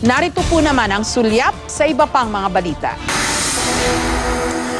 Narito po naman ang sulyap sa iba pang mga balita.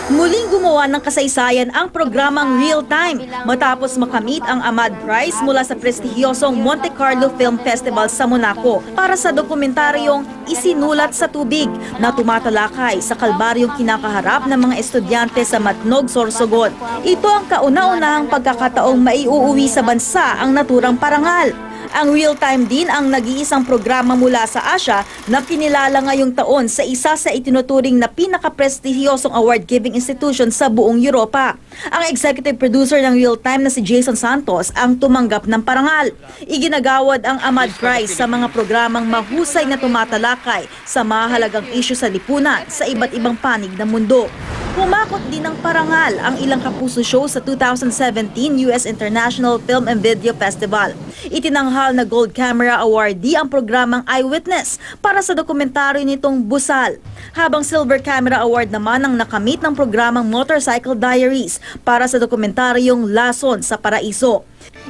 Muling gumawa ng kasaysayan ang programang Real Time matapos makamit ang Amad Prize mula sa prestihiyosong Monte Carlo Film Festival sa Monaco para sa dokumentaryong Isinulat sa Tubig na tumatalakay sa kalbaryong kinakaharap ng mga estudyante sa Matnog, Sorsogon. Ito ang kauna-unahang pagkakataong maiuuwi sa bansa ang naturang parangal. Ang Real Time din ang nag-iisang programa mula sa Asia na kinilala ngayong taon sa isa sa itinuturing na pinaka-prestihiyosong award-giving institution sa buong Europa. Ang executive producer ng Real Time na si Jason Santos ang tumanggap ng parangal. Iginagawad ang Amad Prize sa mga programang mahusay na tumatalakay sa mahalagang isyu sa lipunan sa iba't ibang panig ng mundo. Pumakot din ng parangal ang ilang kapuso show sa 2017 US International Film and Video Festival. Itinanghal na Gold Camera Awardee ang programang Eyewitness para sa dokumentaryo nitong Busal. Habang Silver Camera Award naman ang nakamit ng programang Motorcycle Diaries para sa dokumentaryong Lason sa Paraiso.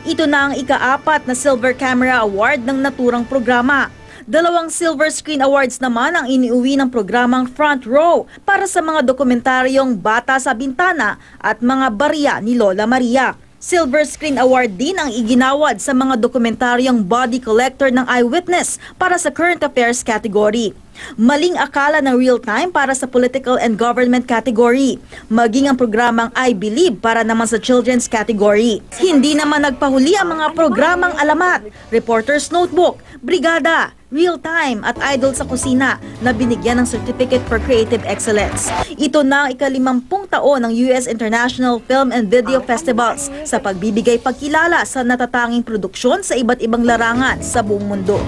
Ito na ang ika-4 na Silver Camera Award ng naturang programa. 2 Silver Screen Awards naman ang iniuwi ng programang Front Row para sa mga dokumentaryong Bata sa Bintana at Mga Barya ni Lola Maria. Silver Screen Award din ang iginawad sa mga dokumentaryong Body Collector ng Eyewitness para sa Current Affairs category. Maling akala ng Real Time para sa Political and Government category. Maging ang programang I Believe para naman sa Children's category. Hindi naman nagpahuli ang mga programang Alamat, Reporter's Notebook, Brigada, Real Time at Idol sa Kusina na binigyan ng Certificate for Creative Excellence. Ito na ang ika-50 taon ng US International Film and Video Festivals sa pagbibigay pagkilala sa natatanging produksyon sa iba't ibang larangan sa buong mundo.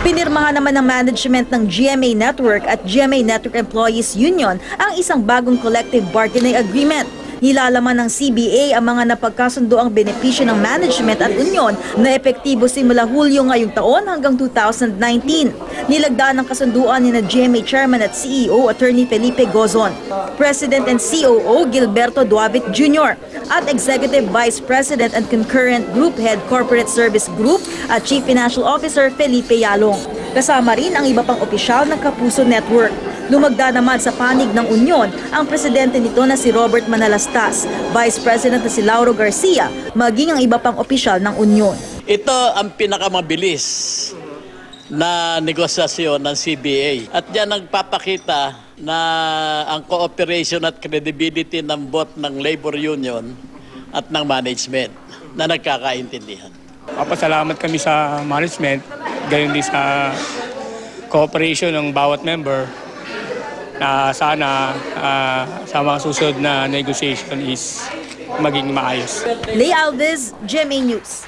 Pinirmahan naman ng management ng GMA Network at GMA Network Employees Union ang isang bagong collective bargaining agreement. Nilalaman ng CBA ang mga napagkasundo ang benepisyo ng management at union na epektibo simula Hulyo ngayong taon hanggang 2019. Nilagdaan ng kasunduan ni na GMA Chairman at CEO Attorney Felipe Gozon, President and COO Gilberto Duavit Jr. at Executive Vice President and Concurrent Group Head Corporate Service Group at Chief Financial Officer Felipe Yalong. Kasama rin ang iba pang opisyal ng Kapuso Network. Lumagda naman sa panig ng Union ang presidente nito na si Robert Manalastas, Vice President na si Lauro Garcia, maging ang iba pang opisyal ng Union. Ito ang pinakamabilis na negosasyon ng CBA at yan nagpapakita na ang cooperation at credibility ng both ng labor union at ng management na nagkakaintindihan. Papasalamat kami sa management, gayon din sa cooperation ng bawat member na sana sa mga susunod na negotiation is maging maayos. Leigh Alves, GMA News.